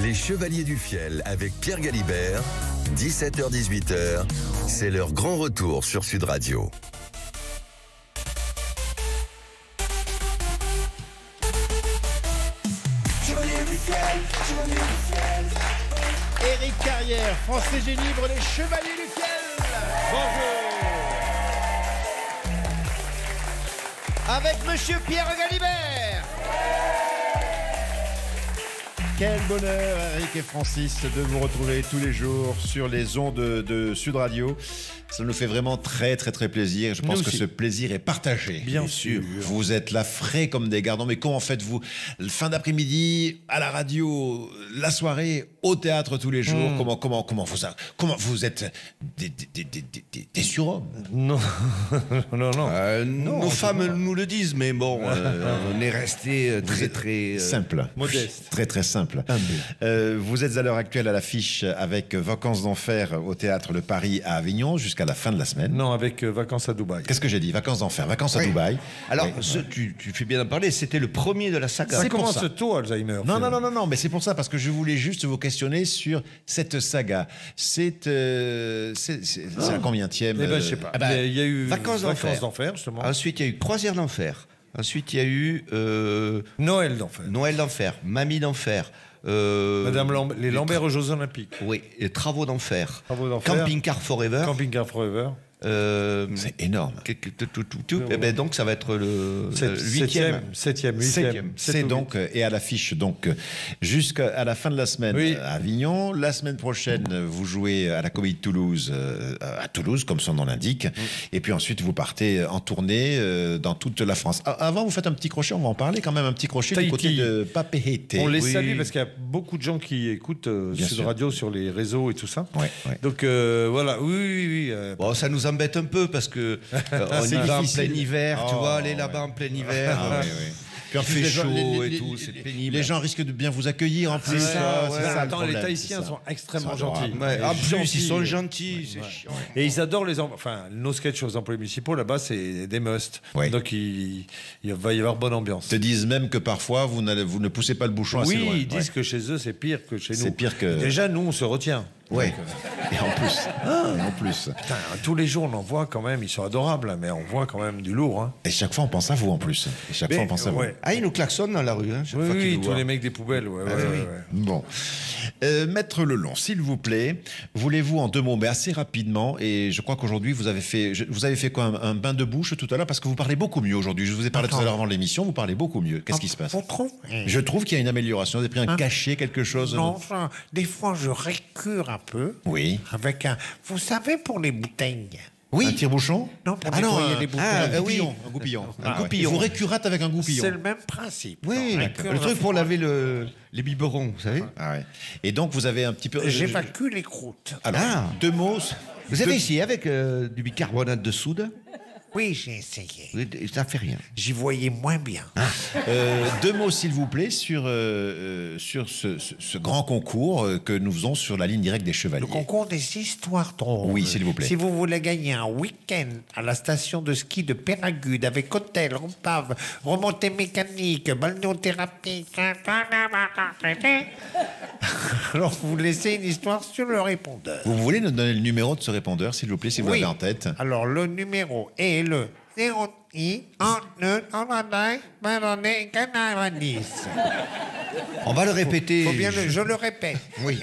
Les Chevaliers du Fiel avec Pierre Galibert, 17h-18h, c'est leur grand retour sur Sud Radio. Éric Carrière, Français Génibre, les Chevaliers du Fiel. Bonjour. Avec Monsieur Pierre Galibert. Quel bonheur, Eric et Francis, de vous retrouver tous les jours sur les ondes de Sud Radio. Ça nous fait vraiment très plaisir. Je pense que ce plaisir est partagé. Bien sûr. Vous êtes là frais comme des gardons. Mais comment faites-vous? Fin d'après-midi, à la radio, la soirée, au théâtre tous les jours. Comment vous êtes des surhommes? Non. Non. Nos femmes nous le disent, mais bon, on est resté très simple. Modeste. Très simple. Vous êtes à l'heure actuelle à l'affiche avec Vacances d'enfer au théâtre Le Paris à Avignon jusqu'à la fin de la semaine. Non, avec Vacances à Dubaï. Qu'est-ce que j'ai dit? Vacances d'enfer, Vacances à Dubaï. Alors, tu fais bien en parler, c'était le premier de la saga. Ça commence tôt, Alzheimer. Non, mais c'est pour ça, parce que je voulais juste vous questionner sur cette saga. C'est la combienième? Eh ben, je sais pas. Il y a eu Vacances d'enfer, justement. Ensuite, il y a eu Croisière d'enfer. Ensuite, il y a eu Noël d'enfer. Noël d'enfer, Mamie d'enfer. Madame les Lambert aux Jeux Olympiques. Oui, et Travaux d'enfer. Camping-car Forever. Camping-car Forever. C'est énorme. Et ben donc ça va être le 8e. C'est donc et à l'affiche donc jusqu'à la fin de la semaine à Avignon. La semaine prochaine vous jouez à la Comédie de Toulouse, à Toulouse comme son nom l'indique. Et puis ensuite vous partez en tournée dans toute la France. Avant vous faites un petit crochet, on va en parler quand même, un petit crochet du côté de Papeete. On les salue parce qu'il y a beaucoup de gens qui écoutent Sud Radio sur les réseaux et tout ça. Donc voilà, oui. Bon, ça nous embête un peu parce que on y va en plein hiver, tu vois, aller là-bas en plein hiver. Puis en plus, il fait chaud et tout, c'est pénible. Les gens risquent de bien vous accueillir en plus. Attends, les Tahitiens sont extrêmement gentils. En plus, ils sont gentils, c'est chiant. Et ils adorent nos sketchs aux employés municipaux, là-bas, c'est des musts. Donc il va y avoir bonne ambiance. Ils te disent même que parfois, vous ne poussez pas le bouchon assez loin. Oui, ils disent que chez eux, c'est pire que chez nous. C'est pire que... Déjà, nous, on se retient. Oui, et en plus. Putain, tous les jours, on en voit quand même, ils sont adorables, mais on voit quand même du lourd. Hein. Et chaque fois, on pense à vous en plus. Ah, ils nous klaxonnent dans la rue. Hein, oui, tous les mecs des poubelles. Bon. Maître Lelon, s'il vous plaît, voulez-vous en 2 mots, mais assez rapidement, et je crois qu'aujourd'hui, vous avez fait quoi, un bain de bouche tout à l'heure, parce que vous parlez beaucoup mieux aujourd'hui. Je vous ai parlé tout à l'heure avant l'émission, vous parlez beaucoup mieux. Qu'est-ce qui se passe? Je trouve qu'il y a une amélioration. Vous avez pris un cachet, quelque chose? Non, des fois, je récure un peu. Oui. Avec vous savez, pour les bouteilles. Oui. Un tire-bouchon? Non, pour nettoyer les bouteilles. Un goupillon. Vous récurate avec un goupillon. C'est le même principe. Oui, le truc pour laver les biberons, vous savez. Et donc, vous avez un petit peu... J'évacue les croûtes. Alors, 2 mots... Vous avez essayé avec du bicarbonate de soude? Oui, j'ai essayé. Ça fait rien. J'y voyais moins bien. 2 mots, s'il vous plaît, sur ce grand concours que nous faisons sur la ligne directe des Chevaliers. Le concours des histoires drôles. Oui, s'il vous plaît. Si vous voulez gagner un week-end à la station de ski de Péragude avec hôtel, repave, remontée mécanique, balnéothérapie, alors vous laissez une histoire sur le répondeur. Vous voulez nous donner le numéro de ce répondeur, s'il vous plaît, si vous l'avez en tête? Alors, le numéro est le 09 On va le répéter. Je le répète. Oui.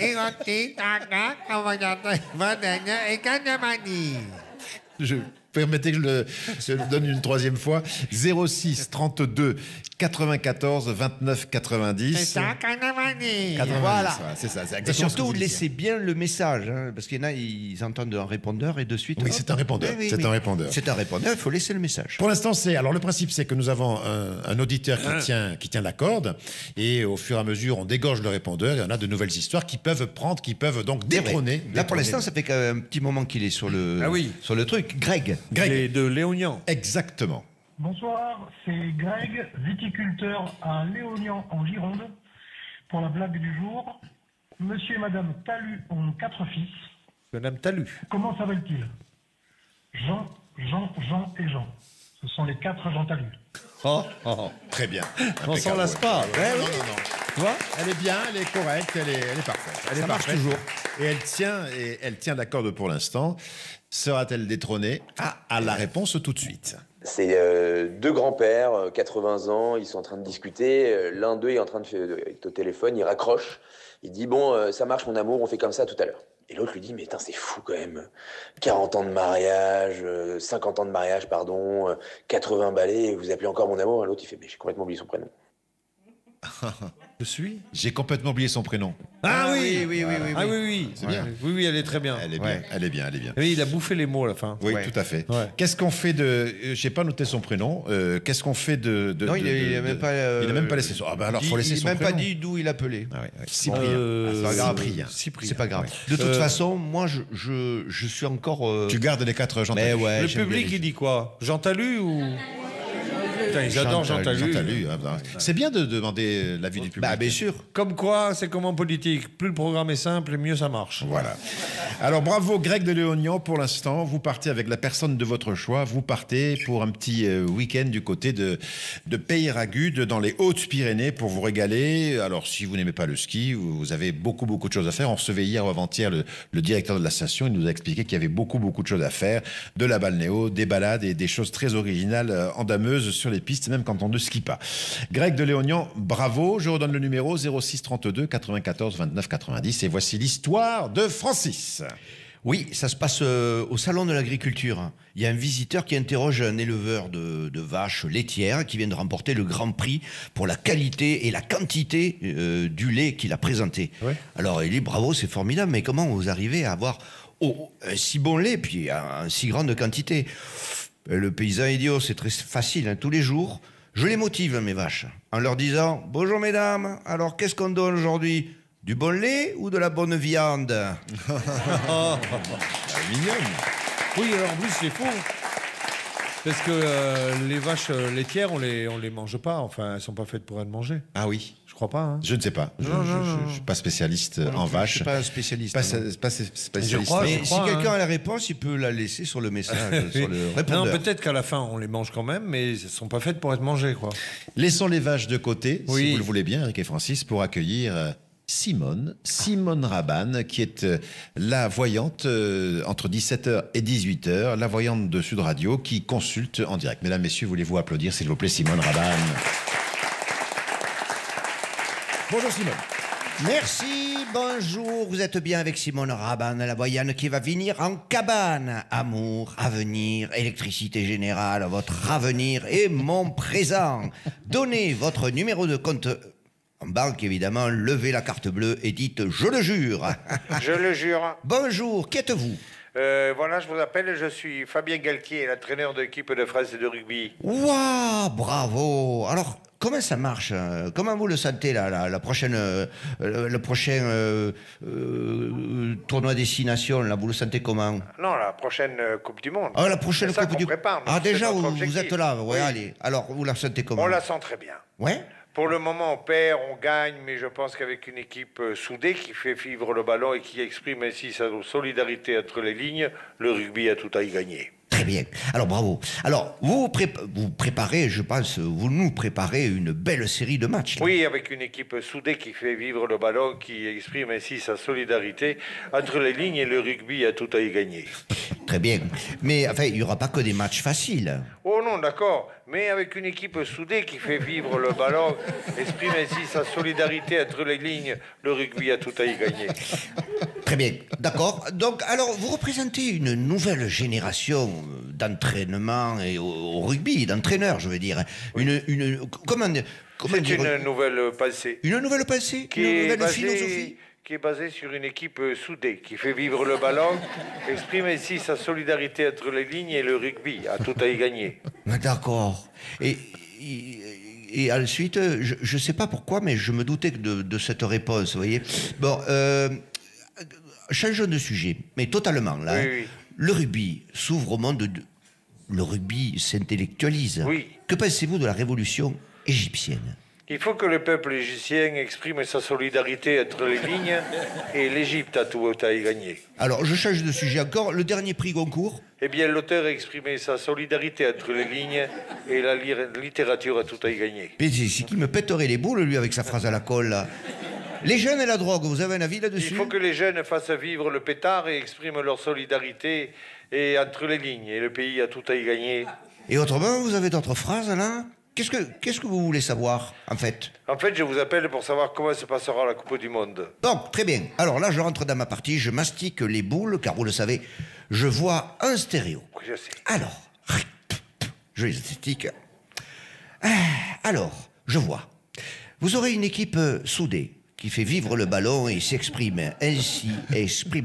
Permettez que je le donne une 3e fois. 06 32 94 29 90. C'est ça, 90. Voilà. C'est ça. Et surtout, laissez bien le message, hein, parce qu'il y en a, ils entendent un répondeur et de suite... Oui, c'est un répondeur. C'est un répondeur. C'est un répondeur, il faut laisser le message. Pour l'instant, alors le principe, c'est que nous avons un auditeur qui tient la corde, et au fur et à mesure, on dégorge le répondeur, et on a de nouvelles histoires qui peuvent donc détrôner. Là, pour l'instant, ça fait un petit moment qu'il est sur le truc. Greg de Léognan. Exactement. Bonsoir, c'est Greg, viticulteur à Léognan en Gironde. Pour la blague du jour, monsieur et madame Talu ont 4 fils. Madame Talu. Comment s'appellent-ils? Jean et Jean. Ce sont les 4 Jean Talu. Très bien. On s'en lasse pas. Non. Tu vois, elle est bien, elle est correcte, elle est parfaite. Ça marche toujours. Et elle tient la corde pour l'instant. Sera-t-elle détrônée? À la réponse tout de suite. C'est deux grands-pères, 80 ans, ils sont en train de discuter. L'un d'eux est en train de faire au téléphone, il raccroche. Il dit « Bon, ça marche mon amour, on fait comme ça tout à l'heure ». Et l'autre lui dit « Mais c'est fou quand même. 40 ans de mariage, 50 ans de mariage, pardon, 80 balais, vous appelez encore mon amour ?» L'autre il fait « Mais j'ai complètement oublié son prénom. » J'ai complètement oublié son prénom. Ah oui. Ah oui. C'est bien. Oui, elle est très bien. Elle est bien. Oui, il a bouffé les mots à la fin. Oui, tout à fait. Ouais. Qu'est-ce qu'on fait de... J'ai pas noté son prénom. Qu'est-ce qu'on fait de... Non, il a même pas... Il a même pas laissé son... Ah ben alors, faut laisser son prénom. Il n'a même pas dit d'où il appelait. Cyprien. C'est pas grave. C'est pas grave. De toute façon, moi, je suis encore... Tu gardes les 4 Jean Talus. Le public, il dit quoi? Jean Talus ou... Putain, ils adorent Jean Talus. C'est bien de demander l'avis du public. Bah, bien sûr. Comme quoi, c'est comme en politique. Plus le programme est simple, mieux ça marche. Voilà. Alors, bravo Greg de Léognan. Pour l'instant, vous partez avec la personne de votre choix. Vous partez pour un petit week-end du côté de Peyragudes, dans les Hautes-Pyrénées, pour vous régaler. Alors, si vous n'aimez pas le ski, vous avez beaucoup de choses à faire. On recevait hier ou avant-hier le directeur de la station. Il nous a expliqué qu'il y avait beaucoup de choses à faire. De la balnéo, des balades et des choses très originales en dameuse sur les pistes, même quand on ne skie pas. Greg de Léognan, bravo. Je redonne le numéro 06 32 94 29 90 et voici l'histoire de Francis. Oui, ça se passe au Salon de l'Agriculture. Il y a un visiteur qui interroge un éleveur de vaches laitières qui vient de remporter le Grand Prix pour la qualité et la quantité du lait qu'il a présenté. Ouais. Alors il dit bravo, c'est formidable, mais comment vous arrivez à avoir un si bon lait puis en si grande quantité? Le paysan il dit c'est très facile, hein, tous les jours, je les motive mes vaches en leur disant bonjour mesdames, alors qu'est-ce qu'on donne aujourd'hui? Du bon lait ou de la bonne viande? Mignonne. Oui, alors en plus c'est faux. Parce que les vaches laitières, on les mange pas. Enfin, elles sont pas faites pour être mangées. Ah oui. Je crois pas. Hein. Je ne sais pas. Je ne suis pas spécialiste en vaches. Je suis pas un spécialiste. Pas spécialiste. Mais si quelqu'un a la réponse, il peut la laisser sur le message, sur le répondeur. Non, peut-être qu'à la fin, on les mange quand même, mais elles sont pas faites pour être mangées, quoi. Laissons les vaches de côté, si vous le voulez bien, Eric et Francis, pour accueillir Simone Rabanne, qui est la voyante entre 17h et 18h, la voyante de Sud Radio, qui consulte en direct. Mesdames, Messieurs, voulez-vous applaudir, s'il vous plaît, Simone Rabanne. Bonjour Simone. Merci, bonjour, vous êtes bien avec Simone Rabanne, la voyante qui va venir en cabane. Amour, avenir, électricité générale, votre avenir et mon présent. Donnez votre numéro de compte... En banque, évidemment, levez la carte bleue et dites « Je le jure ». Je le jure. Bonjour, qui êtes-vous? Voilà, je vous appelle, je suis Fabien Galtier, l'entraîneur de l'équipe de France de rugby. Waouh, bravo. Alors, comment ça marche? Comment vous le sentez, là, le prochain tournoi destination, là, vous le sentez comment? Non, la prochaine Coupe du Monde. Ah, la prochaine Coupe du Monde. Ah, déjà, vous êtes là, ouais, oui. Allez. Alors, vous la sentez comment? On la sent très bien. Ouais. Pour le moment, on perd, on gagne, mais je pense qu'avec une équipe soudée qui fait vivre le ballon et qui exprime ainsi sa solidarité entre les lignes, le rugby a tout à y gagner. Très bien. Alors, bravo. Alors, vous préparez, je pense, vous nous préparez une belle série de matchs. Là. Oui, avec une équipe soudée qui fait vivre le ballon, qui exprime ainsi sa solidarité entre les lignes et le rugby a tout à y gagner. Très bien. Mais, enfin, il n'y aura pas que des matchs faciles. Oh non, d'accord. Mais avec une équipe soudée qui fait vivre le ballon, exprime ainsi sa solidarité entre les lignes, le rugby a tout à y gagner. Très bien, d'accord. Donc, alors, vous représentez une nouvelle génération d'entraînement et au rugby, d'entraîneurs, je veux dire. Oui. C'est une nouvelle pensée. Une nouvelle pensée? Une nouvelle philosophie? Qui est basée sur une équipe soudée, qui fait vivre le ballon, exprime ainsi sa solidarité entre les lignes et le rugby a tout à y gagner. D'accord. Et ensuite, je ne sais pas pourquoi, mais je me doutais de cette réponse, vous voyez. Bon, changeons de sujet, mais totalement, là. Oui, oui. Le rugby s'ouvre au monde le rugby s'intellectualise. Oui. Que pensez-vous de la révolution égyptienne? Il faut que le peuple égyptien exprime sa solidarité entre les lignes et l'Égypte a tout à y gagner. Alors, je change de sujet encore. Le dernier prix Goncourt? Eh bien, l'auteur a exprimé sa solidarité entre les lignes et la littérature a tout à y gagner. Mais c'est qui me pèterait les boules, lui, avec sa phrase à la colle, là. Les jeunes et la drogue, vous avez un avis là-dessus? Il faut que les jeunes fassent vivre le pétard et expriment leur solidarité et entre les lignes. Et le pays a tout à y gagner. Et autrement, vous avez d'autres phrases, là? Qu'est-ce que vous voulez savoir, en fait? En fait, je vous appelle pour savoir comment se passera la Coupe du Monde. Donc, très bien. Alors là, je rentre dans ma partie, je mastique les boules, car vous le savez, je vois un stéréo. Oui, je sais. Alors, je les mastique. Alors, je vois. Vous aurez une équipe soudée, qui fait vivre le ballon et exprime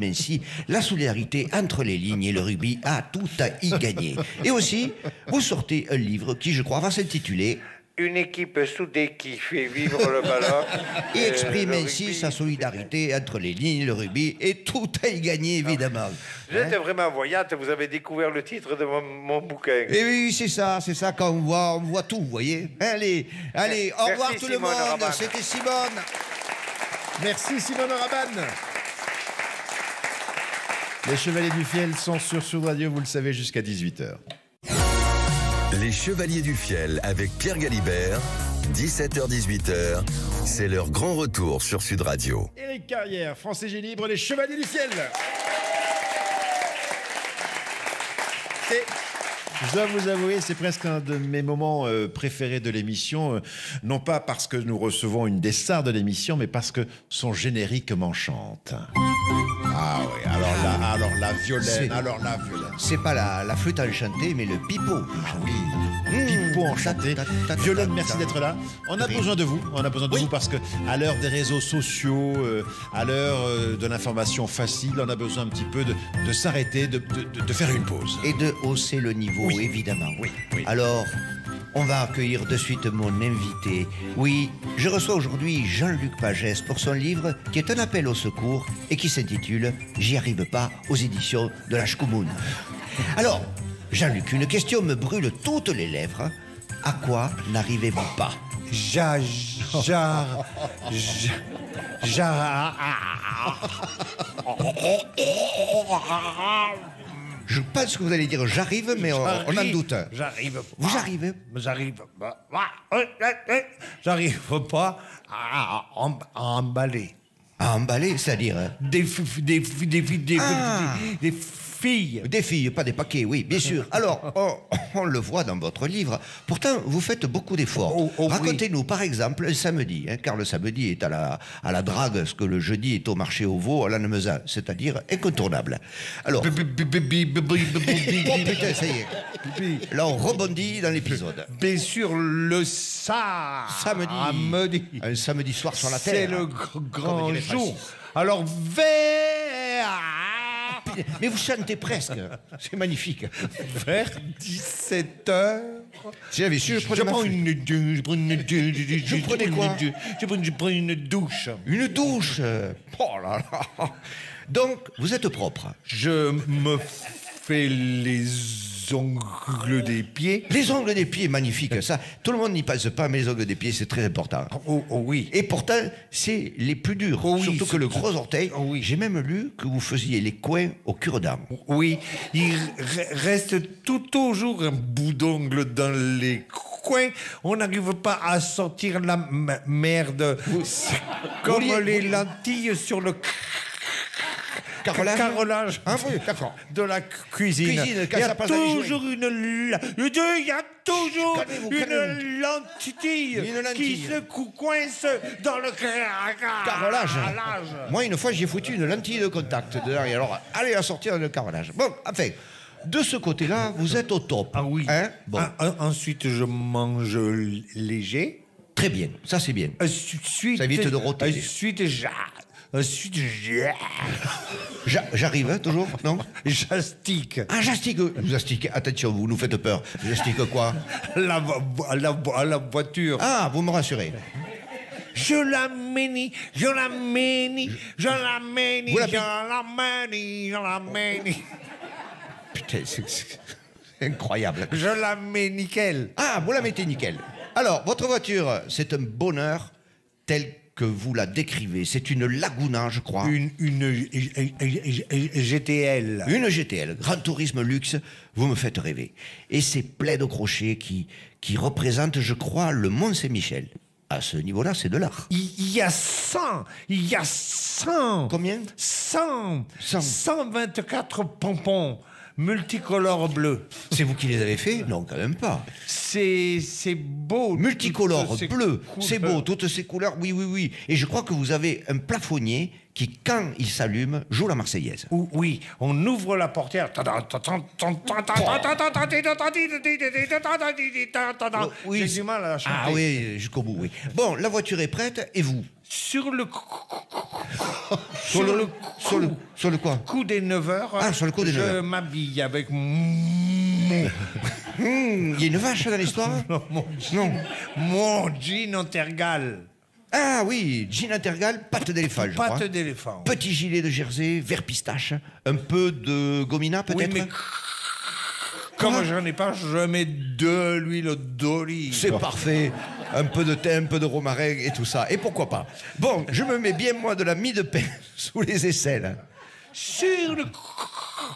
ainsi la solidarité entre les lignes et le rugby a tout à y gagner. Et aussi, vous sortez un livre qui, je crois, va s'intituler Une équipe soudée qui fait vivre le ballon. et exprime le ainsi rugby. sa solidarité entre les lignes et le rugby et tout à y gagner, évidemment. Vous êtes vraiment voyante, vous avez découvert le titre de mon bouquin. Et oui, c'est ça, quand on voit tout, vous voyez. Allez, au revoir Merci, tout le Simone monde, Rabanne. c'était Simone. Merci Simone Rabanne. Les Chevaliers du Fiel sont sur Sud Radio, vous le savez, jusqu'à 18h. Les Chevaliers du Fiel avec Pierre Galibert, 17h-18h, c'est leur grand retour sur Sud Radio. Éric Carrière, France et G Libre, les Chevaliers du Fiel. Et je dois vous avouer, c'est presque un de mes moments préférés de l'émission, non pas parce que nous recevons une des stars de l'émission, mais parce que son générique m'enchante. Ah oui, alors la violaine, C'est pas la flûte enchantée, mais le pipeau enchanté. Pipeau enchanté. Violaine, merci d'être là. On a besoin de vous. On a besoin de vous parce que à l'heure des réseaux sociaux, à l'heure de l'information facile, on a besoin un petit peu de s'arrêter, de faire une pause. Et de hausser le niveau, Oui. évidemment. Oui. Alors, on va accueillir de suite mon invité. Oui, je reçois aujourd'hui Jean-Luc Pagès pour son livre qui est un appel au secours et qui s'intitule « J'y arrive pas » aux éditions de la Schkoumoun. Alors, Jean-Luc, une question me brûle toutes les lèvres. À quoi n'arrivez-vous pas? Je pense que vous allez dire j'arrive, mais on en doute. J'arrive pas. Vous arrivez? J'arrive pas. J'arrive pas à emballer. À emballer, c'est-à-dire Des filles. des filles, pas des paquets, oui, bien sûr. Alors, on le voit dans votre livre. Pourtant, vous faites beaucoup d'efforts. Oui. Racontez-nous, par exemple, un samedi, car le samedi est à la drague, ce que le jeudi est au marché au veau, à la Nemeza, c'est-à-dire incontournable. Alors, oh putain, ça y est. Là, on rebondit dans l'épisode. Bien sûr, le samedi. Un samedi soir sur la terre. C'est le grand dirait jour. Francis. Alors, Mais vous chantez presque. C'est magnifique. vers 17h. Si j'avais su, je prenais ma flûte. Je prends une douche. Une douche. Oh là là. Donc, vous êtes propre. Je me fais les ongles des pieds. Les ongles des pieds, magnifique. Ça, tout le monde n'y passe pas, mais les ongles des pieds, c'est très important. Oh oui. Et pourtant, c'est les plus durs. Oh oui, surtout que le gros orteil. Oh oui. J'ai même lu que vous faisiez les coins au cure-dent. Oui, il reste toujours un bout d'ongle dans les coins. On n'arrive pas à sortir la merde. C'est comme les lentilles sur le carrelage de la cuisine. Il y a toujours une lentille qui se coince dans le Carrelage. Moi, une fois, j'ai foutu une lentille de contact dedans. Et alors, allez la sortir le carrelage. Bon, enfin, de ce côté-là, vous êtes au top. Ah oui. Hein? Bon. Ensuite, je mange léger. Très bien, ça c'est bien. Ensuite, Ça évite de rôter. Ensuite, J'arrive, hein, toujours? Non? j'astique Ah, j'astique. Vous astiquez. Attention, vous nous faites peur. J'astique quoi? la voiture. Ah, vous me rassurez. Je la manie. Putain, c'est incroyable. Je la mets nickel. Ah, vous la mettez nickel. Alors, votre voiture, c'est un bonheur tel que vous la décrivez. C'est une Laguna, je crois. Une GTL. Une GTL, Grand Tourisme Luxe, vous me faites rêver. Et ces plaids au crochet qui représentent, je crois, le Mont-Saint-Michel. À ce niveau-là, c'est de l'art. Il y a 100. Combien 124 pompons multicolores bleus. C'est vous qui les avez faits? Non, quand même pas. C'est beau. Multicolores, bleu, c'est beau, couleurs. toutes ces couleurs, oui. Et je crois que vous avez un plafonnier qui, quand il s'allume, joue la Marseillaise. Oui, on ouvre la portière. Oui, j'ai du mal à la chanter. Ah oui, jusqu'au bout, oui. Bon, la voiture est prête, et vous? Sur le Sur le quoi? coup des 9h, Ah, sur le coup des 9 je heures. m'habille avec Il y a une vache dans l'histoire? mon jean en tergal. Ah oui, jean intergal, patte d'éléphant, je crois. Patte d'éléphant. Petit gilet de jersey, vert pistache, un peu de gomina Oui, peut-être? mais comme j'en ai pas, je mets de l'huile d'olive. C'est parfait. Un peu de thym, un peu de romarin et tout ça. Et pourquoi pas? Bon, je me mets bien, moi, de la mie de pain sous les aisselles. Sur le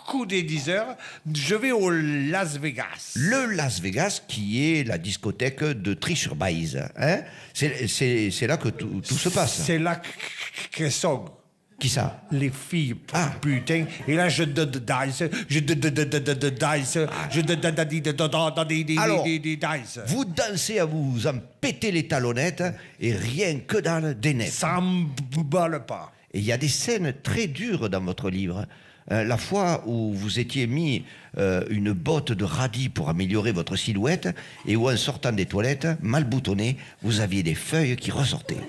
coup des 10h, je vais au Las Vegas. Le Las Vegas, qui est la discothèque de Tri-sur-Baïse. Hein? C'est là que tout se passe. C'est là que sont Qui ça? les filles. Ah. Putain. Et là, je dice. Alors, dice. vous dansez à vous en péter les talonnettes et rien que dalle des nefs. Ça m'emballe pas. Et il y a des scènes très dures dans votre livre. La fois où vous étiez mis une botte de radis pour améliorer votre silhouette et où en sortant des toilettes, mal boutonnées, vous aviez des feuilles qui ressortaient.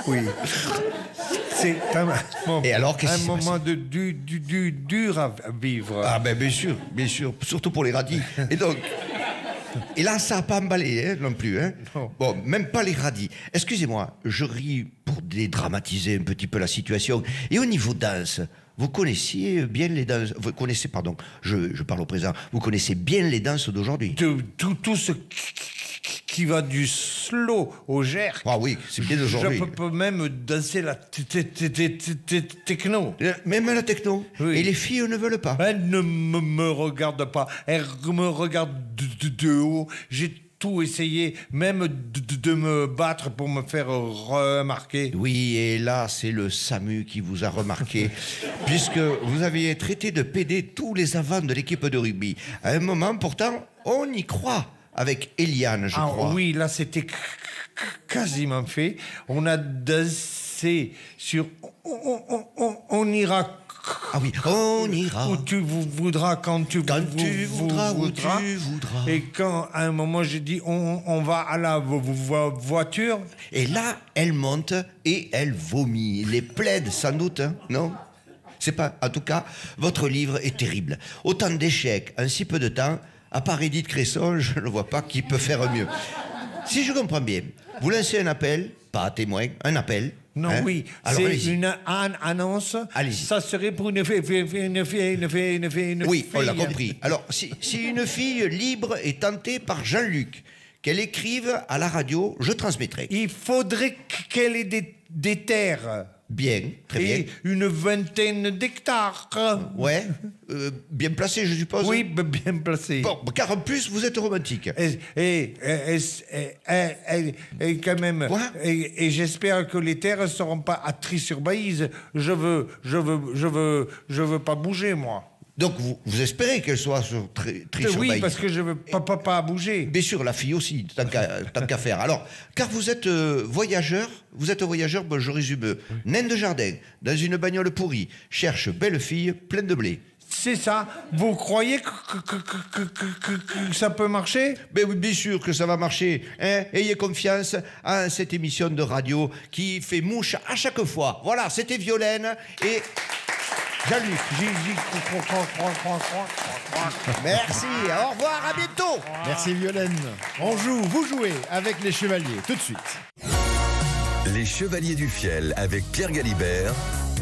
Oui. C'est Et alors, qu'est-ce qui s'est moment dur à vivre. Ah ben bien sûr, surtout pour les radis. Et là, ça n'a pas emballé non plus. Hein. Non. Bon, même pas les radis. Excusez-moi, je ris pour dédramatiser un petit peu la situation. Et au niveau danse, vous connaissiez bien les danses... Vous connaissez, pardon, je parle au présent. Vous connaissez bien les danses d'aujourd'hui? Tout ce qui va du slow au jerk. Ah oui, c'est bien d'aujourd'hui. Je peux même danser la techno. Même la techno. Oui. Et les filles ne veulent pas. Elle ne me regarde pas. Elle me regarde de haut. J'ai tout essayé, même de me battre pour me faire remarquer. Oui, et là, c'est le SAMU qui vous a remarqué, puisque vous aviez traité de PD tous les avants de l'équipe de rugby. À un moment, pourtant, on y croit, avec Eliane, je crois. Oui, là, c'était quasiment fait. On a dansé sur... On ira... Ah oui, on ira. Où tu voudras, quand tu voudras. Où tu voudras. Et quand, à un moment, j'ai dit, on va à la voiture. Et là, elle monte et elle vomit. Les plaides, sans doute, hein, non? C'est pas... En tout cas, votre livre est terrible. Autant d'échecs en si peu de temps, à part Edith Cresson, je ne vois pas qui peut faire mieux. Si je comprends bien, vous lancez un appel, pas à témoin, un appel. Non, hein? oui, Alors, c'est une annonce. Allez-y. Ça serait pour une fille. Oui, on l'a compris. Alors, si une fille libre est tentée par Jean-Luc, qu'elle écrive à la radio, je transmettrai. Il faudrait qu'elle ait des terres. Bien, très bien. Et une vingtaine d'hectares. Ouais, bien placé, je suppose. Oui, bien placé. Bon, car en plus, vous êtes romantique. Et quand même. Quoi? Et j'espère que les terres ne seront pas à Tri-sur-Baïse. Je veux pas bouger, moi. Donc, vous espérez qu'elle soit sur Tri-sur-Baïse? Oui, parce que je veux pas bouger. Bien sûr, la fille aussi, tant qu'à faire. Alors, car vous êtes voyageur, bon, je résume. Naine de jardin, dans une bagnole pourrie, cherche belle fille, pleine de blé. C'est ça. Vous croyez que ça peut marcher? Ben oui, bien sûr que ça va marcher. Hein? Ayez confiance en cette émission de radio qui fait mouche à chaque fois. Voilà, c'était Violaine et Jean-Luc. Merci, au revoir, à bientôt. Merci Violaine. Vous jouez avec les Chevaliers, tout de suite. Les Chevaliers du Fiel avec Pierre Galibert,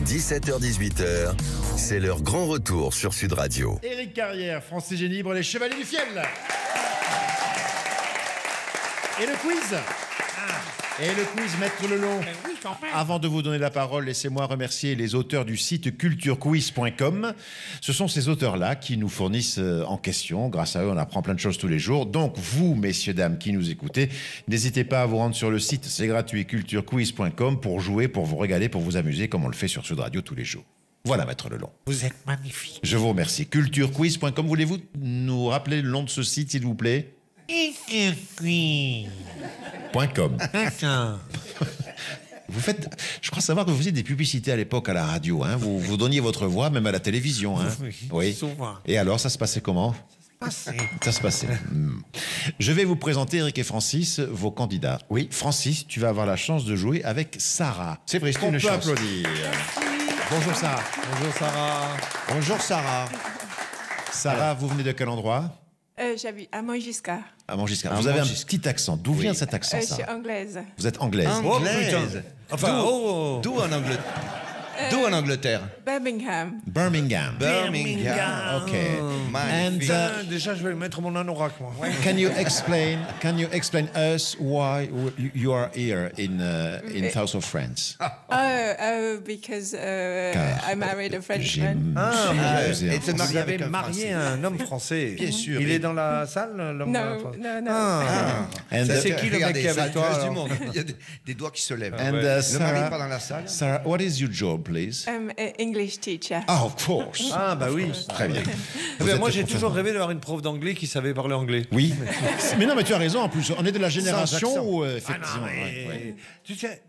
17h-18h, c'est leur grand retour sur Sud Radio. Éric Carrière, Francis Génibre, les Chevaliers du Fiel. Et le quiz Et le quiz, Maître Lelon. Avant de vous donner la parole, laissez-moi remercier les auteurs du site culturequiz.com. Ce sont ces auteurs-là qui nous fournissent en question. Grâce à eux, on apprend plein de choses tous les jours. Donc, vous, messieurs, dames, qui nous écoutez, n'hésitez pas à vous rendre sur le site, c'est gratuit, culturequiz.com, pour jouer, pour vous régaler, pour vous amuser, comme on le fait sur Sud Radio tous les jours. Voilà, Maître Lelon. Vous êtes magnifique. Je vous remercie. Culturequiz.com, voulez-vous nous rappeler le nom de ce site, s'il vous plaît ? .com. Vous faites, je crois savoir que vous faisiez des publicités à l'époque à la radio. Hein. Vous donniez votre voix même à la télévision. Hein. Oui, souvent. Et alors, ça se passait comment ? Ça se passait. Je vais vous présenter, Eric et Francis, vos candidats. Oui, Francis, tu vas avoir la chance de jouer avec Sarah. C'est vrai, c'est une chance. On peut applaudir. Bonjour Sarah. Bonjour Sarah. Bonjour Sarah. Sarah, vous venez de quel endroit ? J'habite à Montgiscard. À Montgiscard. Vous avez un petit accent. D'où vient cet accent, Je suis anglaise. Vous êtes anglaise. Anglaise. Enfin, D'où en Angleterre? Birmingham. Birmingham. Ok. And déjà, je vais mettre mon anorak, moi. can you explain us why you are here in south of France? Because I married a Frenchman. Et te Vous marier avez avec un marié Français. un homme français. Bien sûr. Il est dans la salle, l'homme Non. And C'est qui le mec qui est avec toi, du alors monde. Il y a des doigts qui se lèvent. And Le mari est pas dans la salle. Sarah, what is your job, please? English teacher. Ah, of course. Ah, bah oui. Très bien. Eh ben, moi, j'ai toujours rêvé d'avoir une prof d'anglais qui savait parler anglais. Oui. Mais non, mais tu as raison. En plus, on est de la accent. génération où Ah effectivement. non, mais ouais. tu sais,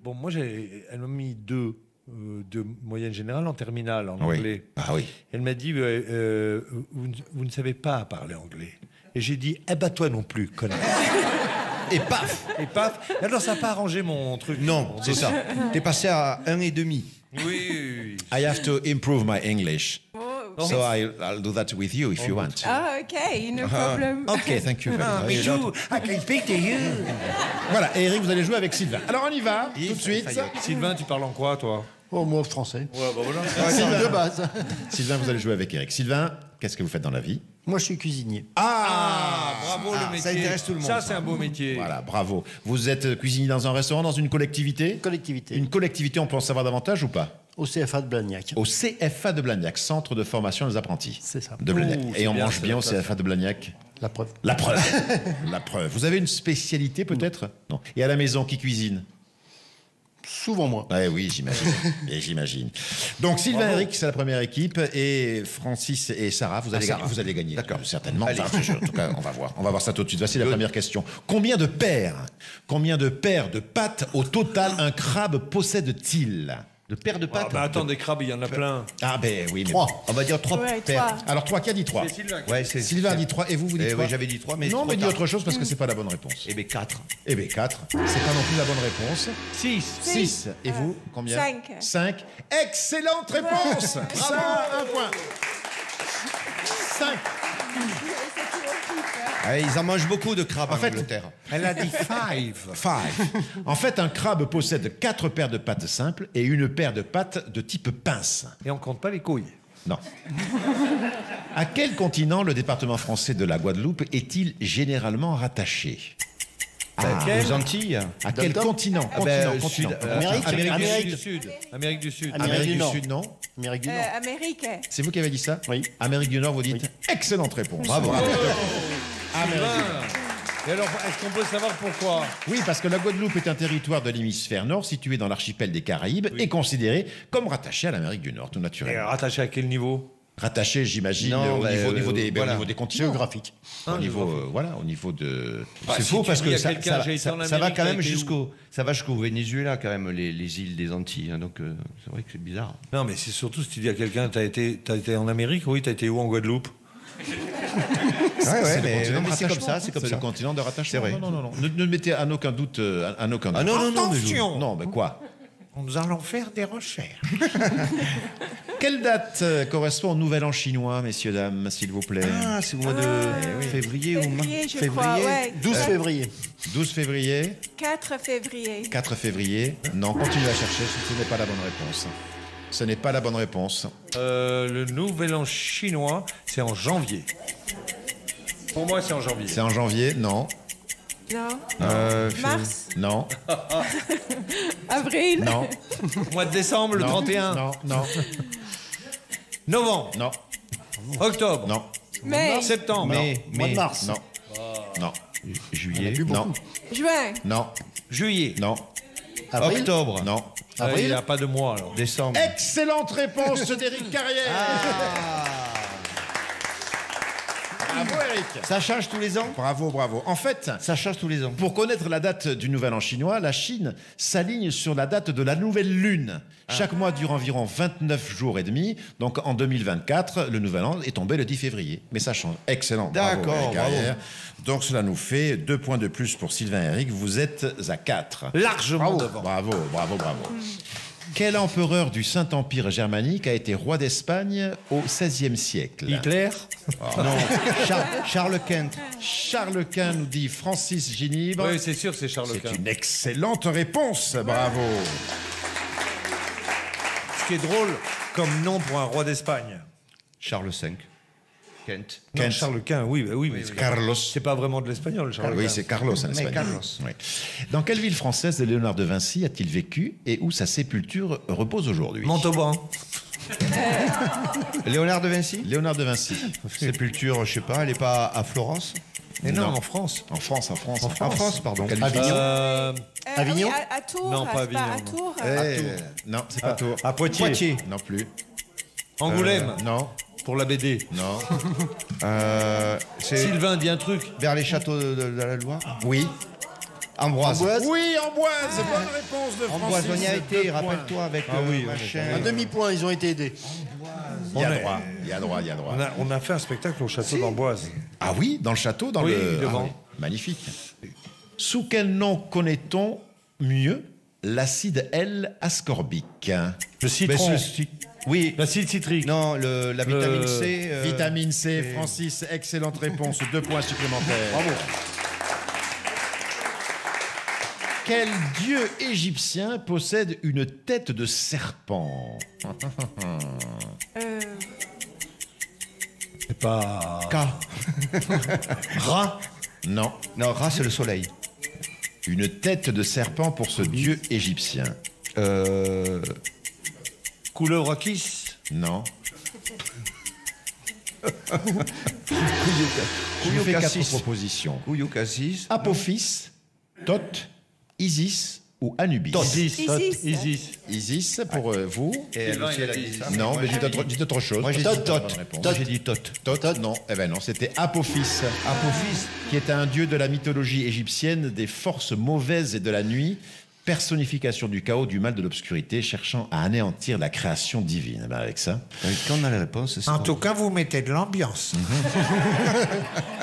moi, elle m'a mis 2 de moyenne générale en terminale en Oui. anglais. Ah oui. Elle m'a dit, vous ne savez pas parler anglais. Et j'ai dit, eh ben toi non plus, connasse. Et paf. Et paf. Alors ça n'a pas arrangé mon truc. Non, c'est ça. T'es passé à 1,5. Oui. I have to improve my English. Oh. So I'll do that with you if you want. Ah, okay, no problem. Ok, thank you very much. I can speak to you. Voilà, et Eric, vous allez jouer avec Sylvain. Alors on y va, tout de suite. Sylvain, tu parles en quoi, toi? Oh, moi, français. Ouais, bah voilà. Sylvain de base. Sylvain, vous allez jouer avec Eric. Sylvain, qu'est-ce que vous faites dans la vie? Moi, je suis cuisinier. Bravo le métier. ça intéresse tout le monde, Ça, ça. c'est un beau métier. Voilà, bravo. Vous êtes cuisinier dans un restaurant, dans une collectivité? Collectivité. Une collectivité, on peut en savoir davantage ou pas? Au CFA de Blagnac. Au CFA de Blagnac, Centre de formation des apprentis. C'est ça. De Blagnac. Ouh, Et c'est on bien, mange bien au ça. CFA de Blagnac? La preuve. La preuve. La preuve. Vous avez une spécialité peut-être? Non. Et à la maison, qui cuisine? Souvent moi. Ouais, oui, j'imagine. Et j'imagine. Donc Sylvain et Eric, c'est la première équipe, et Francis et Sarah, vous allez gagner. D'accord, certainement. Allez. Enfin, en tout cas, on va voir. On va voir ça tout de suite. Voici la première question. Combien de paires de pattes au total un crabe possède-t-il? De paires de pattes? Ah, bah attends, des crabes, il y en a plein. Ah ben oui, mais 3. On va dire 3 Ouais, paires. 3. Alors 3, qui a dit 3? C'est Sylvain. Ouais, c'est Sylvain a dit 3 et vous dites 3? Oui, j'avais dit 3, mais Non, trop mais dis tard. autre chose parce que c'est pas la bonne réponse. Eh bien 4. Eh bien 4, c'est pas non plus la bonne réponse. 6. 6. Et vous, combien? 5. 5. Excellente réponse. Bravo, un point. 5. Ils en mangent beaucoup de crabes en fait, Angleterre. Elle a dit 5. 5. En fait, un crabe possède 4 paires de pattes simples et une paire de pattes de type pince. Et on compte pas les couilles. Non. À quel continent le département français de la Guadeloupe est-il généralement rattaché? Aux Antilles. À quel continent? Continent. Sud, Amérique. Amérique du Sud. Amérique du Sud. Amérique du Nord. Sud, non? Amérique du Nord. Amérique. C'est vous qui avez dit ça? Oui. Amérique du Nord, vous dites excellente réponse. Bravo. Et alors, est-ce qu'on peut savoir pourquoi? Oui, parce que la Guadeloupe est un territoire de l'hémisphère nord situé dans l'archipel des Caraïbes et considéré comme rattaché à l'Amérique du Nord, tout Et naturellement. rattaché à quel niveau? Rattaché, j'imagine, Non, au niveau des continents. Géographique. Au niveau de. C'est si faux tu parce dis que à ça, quelqu'un, ça- j'ai été ça- en ça va Amérique, quand t'as même été jusqu'au Venezuela quand même les îles des Antilles. Hein, donc c'est vrai que c'est bizarre. Non, mais c'est surtout si tu dis à quelqu'un, t'as été en Amérique? Oui, t'as été où en Guadeloupe? C'est le mais continent de c'est comme rattachement. ça, c'est comme C'est ça. le continent de rattachement. C'est vrai. Non. Ne mettez à aucun doute. Ah non, non, mais Attention. Non, mais quoi? Nous allons faire des recherches. Quelle date correspond au Nouvel An chinois, messieurs, dames, s'il vous plaît? Ah, c'est au mois de février ou Février, je crois, ouais. 12 février. 12 février, 4 février. 4 février. Non, continuez à chercher, ce n'est pas la bonne réponse. Ce n'est pas la bonne réponse. Le nouvel an chinois, c'est en janvier. Pour moi, c'est en janvier. C'est en janvier? Non. Non. Mars. Non. Avril. Non. Mois de décembre, le 31. Non. Novembre. Non. Octobre. Non. Mai. Septembre. Mois de mars. Non. Non. Juillet. Non. Juin. Non. Juillet. Non. Avril. Octobre. Non. Il n'y a pas de mois alors. Décembre. Excellente réponse d'Éric Carrière. Bravo Eric. Ça change tous les ans? Bravo. En fait, Ça change tous les ans. pour connaître la date du Nouvel An chinois, la Chine s'aligne sur la date de la nouvelle lune. Chaque mois dure environ 29 jours et demi. Donc en 2024, le Nouvel An est tombé le 10 février. Mais ça change. Excellent. Bravo, D'accord, Eric bravo. Carrière. Donc cela nous fait 2 points de plus pour Sylvain et Eric. Vous êtes à 4. Largement devant. Bravo. Quel empereur du Saint-Empire germanique a été roi d'Espagne au XVIe siècle? Hitler. Non, Charles Quint. Charles Quint, nous dit Francis Ginibre. Oui, c'est sûr, c'est Charles Quint. C'est une excellente réponse, bravo. Ce qui est drôle comme nom pour un roi d'Espagne. Charles V. Kent. Non, Charles Quint, oui, mais Carlos. c'est pas vraiment de l'espagnol, Charles Oui, Quint. c'est Carlos en espagnol. Carlos. Oui. Dans quelle ville française Léonard de Vinci a-t-il vécu et où sa sépulture repose aujourd'hui? Montauban. Léonard de Vinci. Léonard de Vinci. Sépulture, je sais pas, elle est pas à Florence? Et non, Non. en France. En France. En France, pardon. Quelle Avignon. Avignon. Avignon. À Tours. Non, pas c'est pas à Avignon, Tours. Non, c'est pas Tours. À Poitiers. Non plus. Angoulême. Non. Pour la BD. Non. C'est Sylvain dit un truc. vers les châteaux de la Loire. Oui. Ambroise. Oui, Amboise. Bonne réponse de Ambroise, Francis. on y a 2 été, points. rappelle-toi, avec machin. Un demi-point, ils ont été aidés. Il y a On est- droit. Il y a droit. On a fait un spectacle au château d'Amboise. Ah oui, dans le château, dans Oui, le... devant. Ah oui, magnifique. Sous quel nom connaît-on mieux l'acide L-ascorbique? Le citron. Oui. L'acide citrique. Non, la vitamine C. Vitamine C, Francis, excellente réponse, 2 points supplémentaires. Bravo. Quel dieu égyptien possède une tête de serpent? C'est pas. K. Ra? Non. Non, Ra, c'est le soleil. Une tête de serpent pour ce dieu égyptien. Koulourakis. Non. Je vous fais 4 propositions. Kouyoukasis. Apophis, Thoth, Isis ou Anubis? Isis. Isis pour vous. Et elle aussi, elle a dit ça. Non, mais dites autre chose. Moi, j'ai dit Bonne Thoth. réponse. Moi, j'ai dit Thoth. Thoth, non. Eh ben non, c'était Apophis. Apophis, qui est un dieu de la mythologie égyptienne des forces mauvaises et de la nuit, personnification du chaos, du mal, de l'obscurité, cherchant à anéantir la création divine. Eh ben avec ça. Quand on a la réponse, c'est En tout cas, vous mettez de l'ambiance.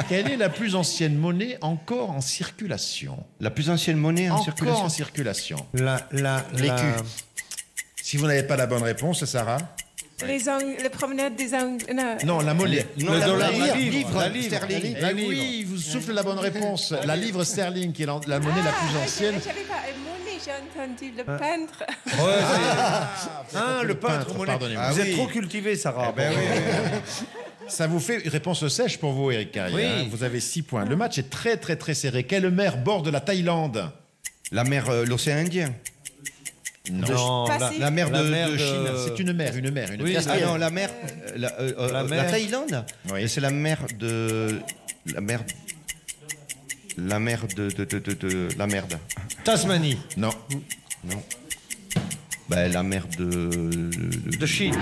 Quelle est la plus ancienne monnaie encore en circulation? la plus ancienne monnaie en Encore circulation. en circulation. L'écu. Si vous n'avez pas la bonne réponse, Sarah? Les promenades des Anglais. Non, la monnaie. Non, Le la dollar, livre, la livre, livre, la livre. sterling. Eh oui, vous soufflez la bonne réponse. La livre sterling, qui est la monnaie la plus ancienne. J'avais pas monnaie, j'ai entendu le peintre. Le peintre peintre, monnaie. pardonnez-moi. Vous Ah êtes oui. trop cultivé, Sarah. Ça vous fait une réponse sèche pour vous, Eric Carrière. Oui. Hein. Vous avez 6 points. Le match est très, très, très serré. Quelle mer borde la Thaïlande? La mer, l'océan Indien. Non, Pacifique. La mer La de, mer de de- Chine. C'est une mer. Oui, Ah non, la mer. La mer. La Thaïlande. Oui. Et c'est la mer de. La mer. La mer de la merde. Tasmanie. Non. Ben, la mer De Chine.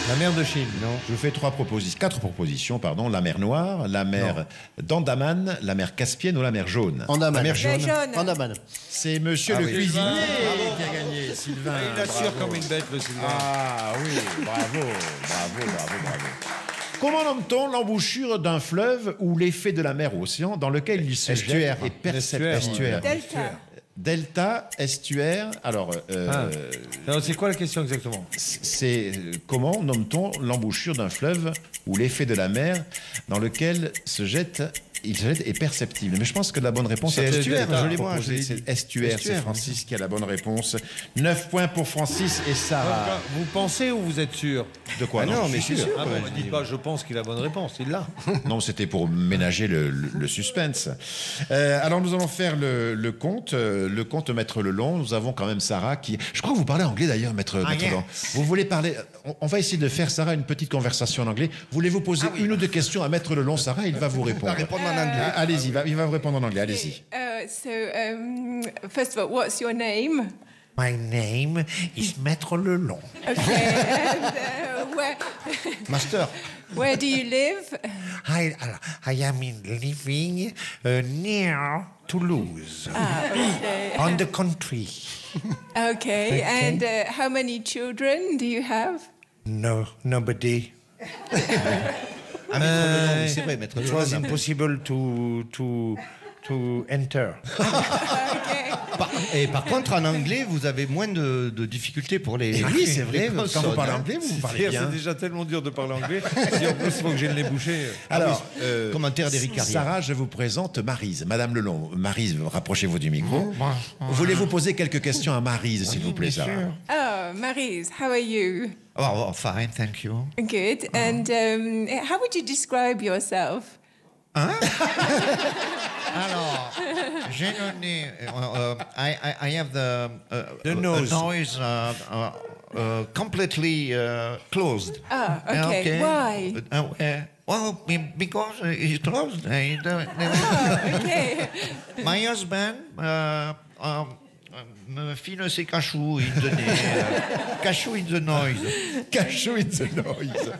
La mer de Chine. Non. Je vous fais 4 propositions, pardon. La mer Noire, la mer d'Andaman, la mer Caspienne ou la mer Jaune? Andaman. La mer Les Jaune. jaunes. Andaman. C'est monsieur le oui. cuisinier Sylvain. qui a gagné, Sylvain. Il assure Bravo. comme une bête, le Sylvain. Ah oui, bravo. Comment nomme-t-on l'embouchure d'un fleuve ou l'effet de la mer ou océan dans lequel il se Estuaire. jette et perceptible? Estuaire. Delta. Delta, estuaire. Alors, Alors, c'est quoi la question exactement? c'est comment nomme-t-on l'embouchure d'un fleuve ou l'effet de la mer dans lequel se jette est perceptible. Mais je pense que la bonne réponse C'est estuaire, joliment. C'est estuaire, c'est Francis qui a la bonne réponse. 9 points pour Francis et Sarah. Vous pensez ou vous êtes sûr? De quoi? Non, mais c'est sûr. Ah bon, dites pas, je pense qu'il a la bonne réponse, il l'a. Non, c'était pour ménager le suspense. Alors, nous allons faire le compte Maître Lelon. Nous avons quand même Sarah qui... Je crois que vous parlez anglais d'ailleurs, Maître Lelon. Vous voulez parler... On va essayer de faire, Sarah, une petite conversation en anglais. Voulez-vous poser une ou deux questions à Maître Lelon, Sarah? Il va vous répondre. Il va répondre en anglais. Allez-y, il va vous répondre en anglais. Allez-y. First of all, what's your name? My name is Maître Lelon. Okay, and Master. where do you live? I am living near Toulouse, on the country. Okay, and how many children do you have? No, nobody. C'est vrai, Maître It was impossible to enter. Okay. Par contre, en anglais, vous avez moins de difficultés pour les... Oui, c'est vrai. les Quand vous parlez consonnes, anglais, vous parlez bien. C'est déjà tellement dur de parler anglais. Si en plus, il faut que j'aille les boucher. Alors, commentaire d'Éric Carrière. Sarah, je vous présente Maryse. Madame Lelon. Maryse, rapprochez-vous du micro. Voulez-vous poser quelques questions à Maryse, s'il vous plaît, Sarah? Oh, Maryse, how are you? Oh, fine, thank you. Good. And how would you describe yourself? Alors, j'ai le nez. I have the nose. noise completely closed. Ah, okay. Why? Well, because it's closed. Oh, okay. My husband me file ses cachous in the nez. Cachou in the noise. Cachou in the noise.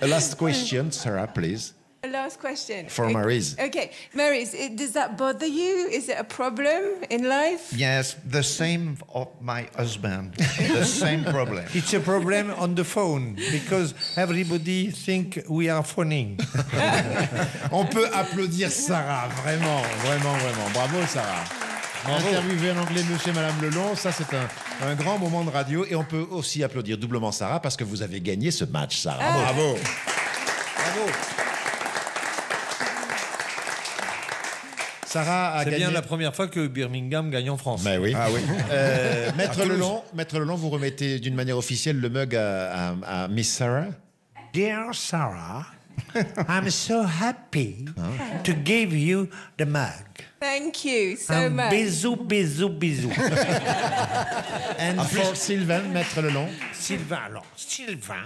Last question, Sarah, please. Last question. For Maryse. Okay. Maryse, does that bother you? Is it a problem in life? Yes, the same of my husband. The same problem. It's a problem on the phone because everybody think we are phoning. On peut applaudir Sarah, vraiment, vraiment, vraiment. Bravo, Sarah. Interviewé en anglais Monsieur et Madame Lelon, ça c'est un grand moment de radio. Et on peut aussi applaudir doublement Sarah parce que vous avez gagné ce match, Sarah. Bravo. Bravo. Sarah a C'est gagné... bien la première fois que Birmingham gagne en France. Ben oui. Ah oui. Maître Lelon, vous remettez d'une manière officielle le mug à Miss Sarah. Dear Sarah, I'm so happy to give you the mug. Thank you so much. Bisous, bisous, bisous. And for Sylvain, Maître Lelon. Sylvain,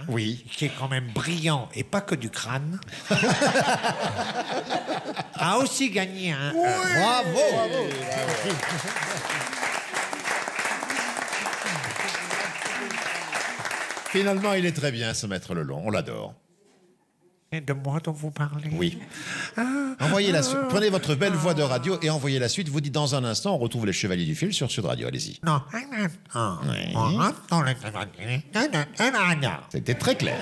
Oui. qui est quand même brillant et pas que du crâne, a aussi gagné un... Bravo. Finalement, il est très bien, ce Maître Lelon. On l'adore. Et de moi dont vous parlez. Oui. Envoyez la suite. Prenez votre belle voix de radio et envoyez la suite. Vous dites dans un instant, on retrouve les Chevaliers du Fil sur Sud Radio. Allez-y. Non. C'était très clair.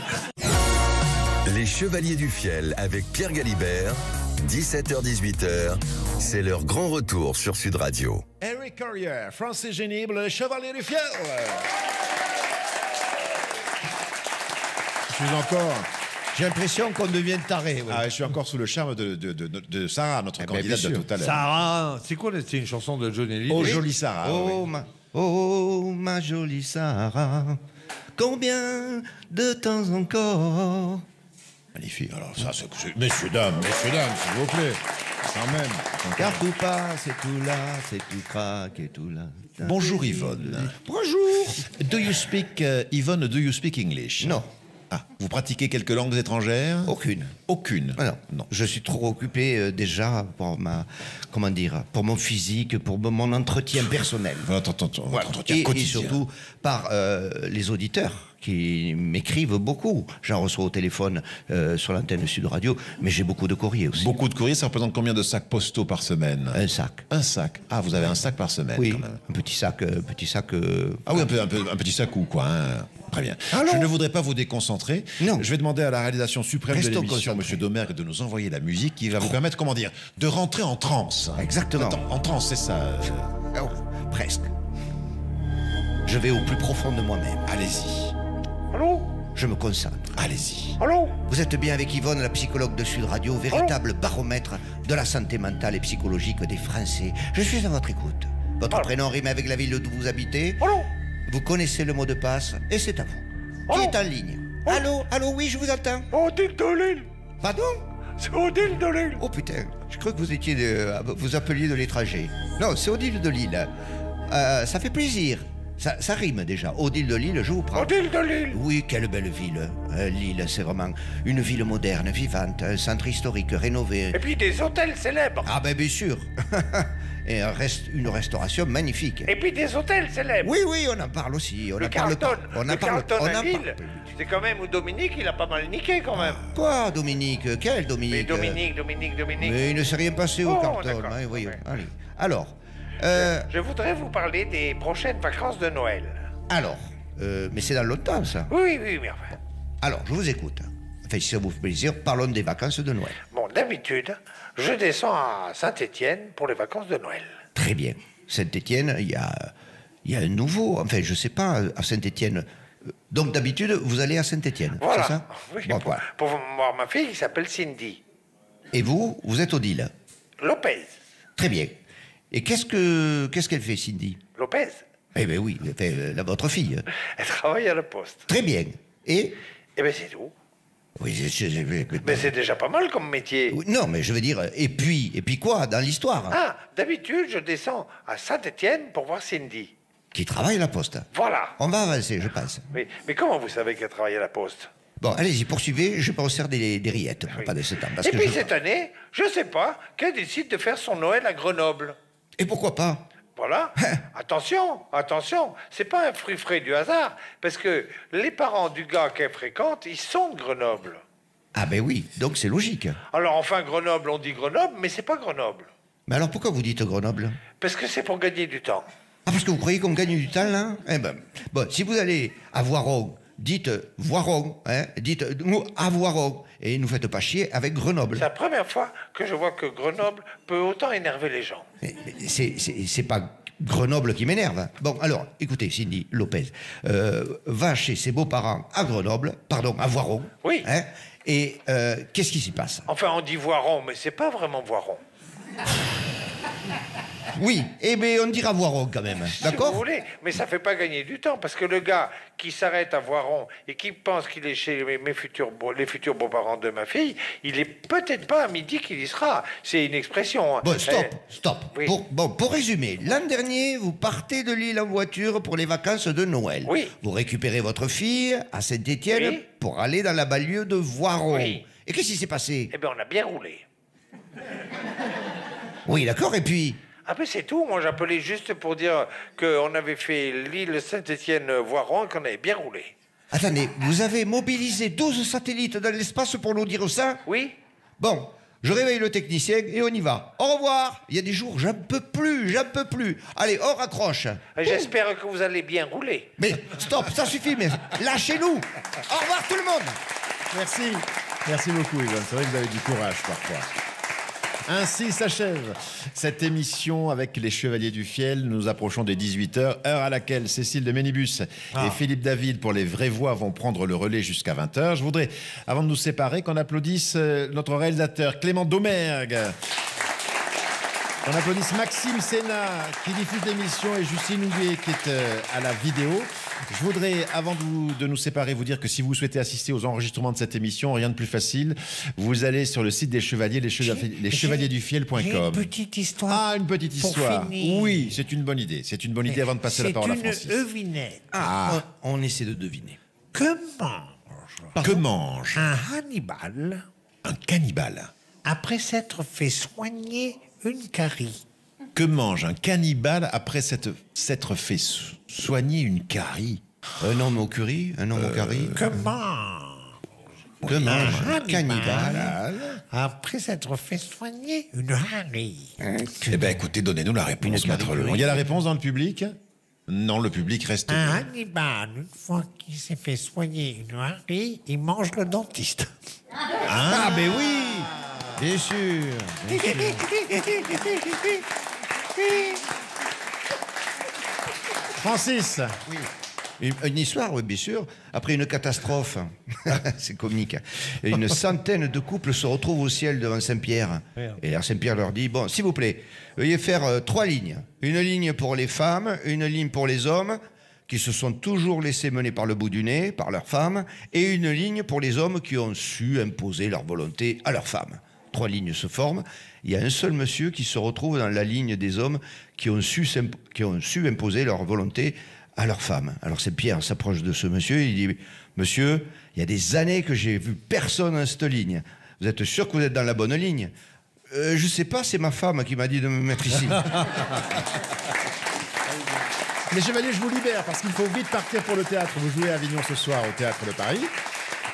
Les Chevaliers du Fiel avec Pierre Galibert, 17h-18h, c'est leur grand retour sur Sud Radio. Eric Carrière, Francis Génible, les Chevaliers du Fiel. Je suis encore... J'ai l'impression qu'on devient taré. Ouais. Ah, je suis encore sous le charme de Sarah, notre candidate de tout à l'heure. Sarah, c'est quoi? C'est une chanson de Johnny Hallyday. Oh, jolie Sarah. Oh, ma jolie Sarah, combien de temps encore? Magnifique. Alors ça, messieurs, dames, s'il vous plaît. Quand même. Car tout passe et tout là, c'est tout craque et tout là. Bonjour Yvonne. Bonjour. Yvonne, do you speak English? Non. Ah, vous pratiquez quelques langues étrangères? Aucune. Aucune? Ah non. Je suis trop occupé déjà pour pour mon physique, pour mon entretien personnel. Votre entretien Et quotidien. surtout par les auditeurs qui m'écrivent beaucoup. J'en reçois au téléphone sur l'antenne Sud Radio, mais j'ai beaucoup de courriers aussi. Beaucoup de courriers, ça représente combien de sacs postaux par semaine? Un sac. Un sac. Ah, vous avez un sac par semaine, Oui, quand même. un petit sac. Ah oui, un petit sac ou quoi, hein. Très bien. Alors, je ne voudrais pas vous déconcentrer. Non. Je vais demander à la réalisation suprême Restons de l'émission, concentrés. M. Domergue, de nous envoyer la musique qui va vous permettre, comment dire, de rentrer en transe. Exactement. Attends, en transe, c'est ça. Oh, presque. Je vais au plus profond de moi-même. Allez-y. Allô? je me concentre. Allez-y. Allô? Vous êtes bien avec Yvonne, la psychologue de Sud Radio, véritable baromètre de la santé mentale et psychologique des Français. Je suis à votre écoute. Votre prénom rime avec la ville où vous habitez. Allô? Vous connaissez le mot de passe et c'est à vous. Qui est en ligne? Allô, allô, oui, je vous entends. Odile de Lille. Pardon? C'est Odile de Lille. Oh putain, je crois que vous étiez vous appeliez de l'étranger. Non, c'est Odile de Lille. Ça fait plaisir. Ça rime déjà. Odile de Lille, je vous prends. Odile de Lille. Oui, quelle belle ville. Lille, c'est vraiment une ville moderne, vivante, un centre historique rénové. Et puis des hôtels célèbres. Ah ben bien sûr. Et une restauration magnifique. Et puis des hôtels célèbres. Oui, oui, on en parle aussi. Le Carlton. Le Carlton à Lille. C'est quand même où Dominique, il a pas mal niqué quand même. Quoi, Dominique? Quel Dominique? Mais Dominique. Mais il ne s'est rien passé au Carlton. D'accord. Hein, voyons. Ouais. Allez. Alors, Je voudrais vous parler des prochaines vacances de Noël. mais c'est dans longtemps, ça. Oui, mais enfin. Alors, je vous écoute. Enfin, si ça vous fait plaisir, parlons des vacances de Noël. Bon, d'habitude, je descends à Saint-Étienne pour les vacances de Noël. Très bien. Saint-Étienne, il y a un nouveau. Enfin, je sais pas, à Saint-Étienne. Donc, d'habitude, vous allez à Saint-Étienne, Voilà. c'est ça? Oui, Bon, voilà. pour voir ma fille qui s'appelle Cindy. Et vous êtes Odile. Lopez. Très bien. Et qu'est-ce qu'elle fait, Cindy? Lopez. Eh bien oui, votre fille. Elle travaille à la poste. Très bien. Et? Eh bien, c'est tout. Oui, Mais c'est déjà pas mal comme métier. Oui, non, mais je veux dire, et puis quoi, dans l'histoire? Ah, d'habitude, je descends à Saint-Étienne pour voir Cindy. Qui travaille à la poste. Voilà. On va avancer, je pense. Mais comment vous savez qu'elle travaille à la poste? Bon, allez-y, poursuivez, je pense faire des rillettes, pas de ce temps. Et puis cette année, je sais pas, qu'elle décide de faire son Noël à Grenoble. Et pourquoi pas? Voilà. Attention, c'est pas un fruit frais du hasard, parce que les parents du gars qu'elle fréquente, ils sont de Grenoble. Ah ben oui, donc c'est logique. Alors enfin, Grenoble, on dit Grenoble, mais c'est pas Grenoble. Mais alors pourquoi vous dites Grenoble? Parce que c'est pour gagner du temps. Ah, parce que vous croyez qu'on gagne du temps, là? Eh ben, bon, si vous allez à Voiron, dites Voiron, hein, dites nous à Voiron, et ne nous faites pas chier avec Grenoble. C'est la première fois que je vois que Grenoble peut autant énerver les gens. Mais c'est pas Grenoble qui m'énerve. Bon, alors, écoutez, Cindy Lopez, va chez ses beaux-parents à Grenoble, pardon, à Voiron. Oui. Hein, et qu'est-ce qui s'y passe? Enfin, on dit Voiron, mais c'est pas vraiment Voiron. Oui, eh bien, on dira Voiron quand même, Si d'accord? vous voulez, mais ça fait pas gagner du temps, parce que le gars qui s'arrête à Voiron et qui pense qu'il est chez les futurs beaux-parents de ma fille, il est peut-être pas à midi qu'il y sera. C'est une expression. Hein. Bon, stop. Oui. Pour résumer, l'an dernier, vous partez de Lille en voiture pour les vacances de Noël. Oui. Vous récupérez votre fille à Saint-Étienne Oui. pour aller dans la banlieue de Voiron. Oui. Et qu'est-ce qui s'est passé? Eh bien, on a bien roulé. Oui, d'accord, et puis... Ah ben c'est tout, moi j'appelais juste pour dire qu'on avait fait l'île Saint-Étienne-Voiron et qu'on avait bien roulé. Attendez, vous avez mobilisé 12 satellites dans l'espace pour nous dire ça? Oui. Bon, je réveille le technicien et on y va. Au revoir. Il y a des jours, j'en peux plus. Allez, on raccroche. J'espère que vous allez bien rouler. Mais stop, ça suffit, mais lâchez-nous. Au revoir tout le monde. Merci beaucoup, Yvonne. C'est vrai que vous avez du courage parfois. Ainsi s'achève cette émission avec les Chevaliers du Fiel. Nous approchons des 18h, heure à laquelle Cécile de Ménibus et Philippe David pour les vraies voix vont prendre le relais jusqu'à 20h. Je voudrais, avant de nous séparer, qu'on applaudisse notre réalisateur Clément Domergue. On applaudisse Maxime Sénat qui diffuse l'émission et Justine Houguet qui est à la vidéo. Je voudrais, avant de nous séparer, vous dire que si vous souhaitez assister aux enregistrements de cette émission, rien de plus facile. Vous allez sur le site des Chevaliers, leschevaliersdufiel.com. Une petite histoire. Ah, une petite histoire. Finir. Oui, c'est une bonne idée. C'est une bonne idée avant de passer la parole à Francis. C'est une œuvinette. On essaie de deviner. Que mange un Hannibal un cannibale? après s'être fait soigner une carie? Que mange un cannibale après s'être fait soigner une carie? Un homme au curry, un homme au curry. Que mange un cannibale après s'être fait soigner une carie? Eh bien, écoutez, donnez-nous la réponse, Maître Leroy. Il y a la réponse dans le public? Non, le public reste... Un Hannibal, une fois qu'il s'est fait soigner une carie, il mange le dentiste. Ah, ben oui. Bien sûr. Francis, Une histoire, oui, bien sûr. Après une catastrophe, c'est comique, une centaine de couples se retrouvent au ciel devant Saint-Pierre. Et alors Saint-Pierre leur dit, bon, s'il vous plaît, veuillez faire 3 lignes. Une ligne pour les femmes, une ligne pour les hommes, qui se sont toujours laissés mener par le bout du nez, par leurs femmes, et une ligne pour les hommes qui ont su imposer leur volonté à leurs femmes. 3 lignes se forment. Il y a un seul monsieur qui se retrouve dans la ligne des hommes qui ont su imposer leur volonté à leurs femmes. Alors Saint-Pierre s'approche de ce monsieur, il dit « Monsieur, il y a des années que j'ai vu personne dans cette ligne. Vous êtes sûr que vous êtes dans la bonne ligne ?»« Je sais pas, c'est ma femme qui m'a dit de me mettre ici. » Les chevaliers, je vous libère parce qu'il faut vite partir pour le théâtre. Vous jouez à Avignon ce soir au Théâtre de Paris.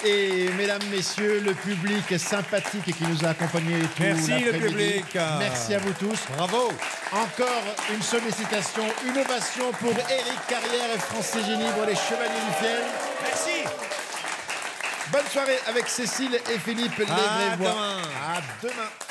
Et mesdames, messieurs, le public sympathique qui nous a accompagnés tout merci l'après-midi. le public. Merci à vous tous. Bravo. Encore une sollicitation, une ovation pour Éric Carrière et Francis Génibre, les Chevaliers du Fiel. Merci. Bonne soirée avec Cécile et Philippe, les vrais voix. À demain.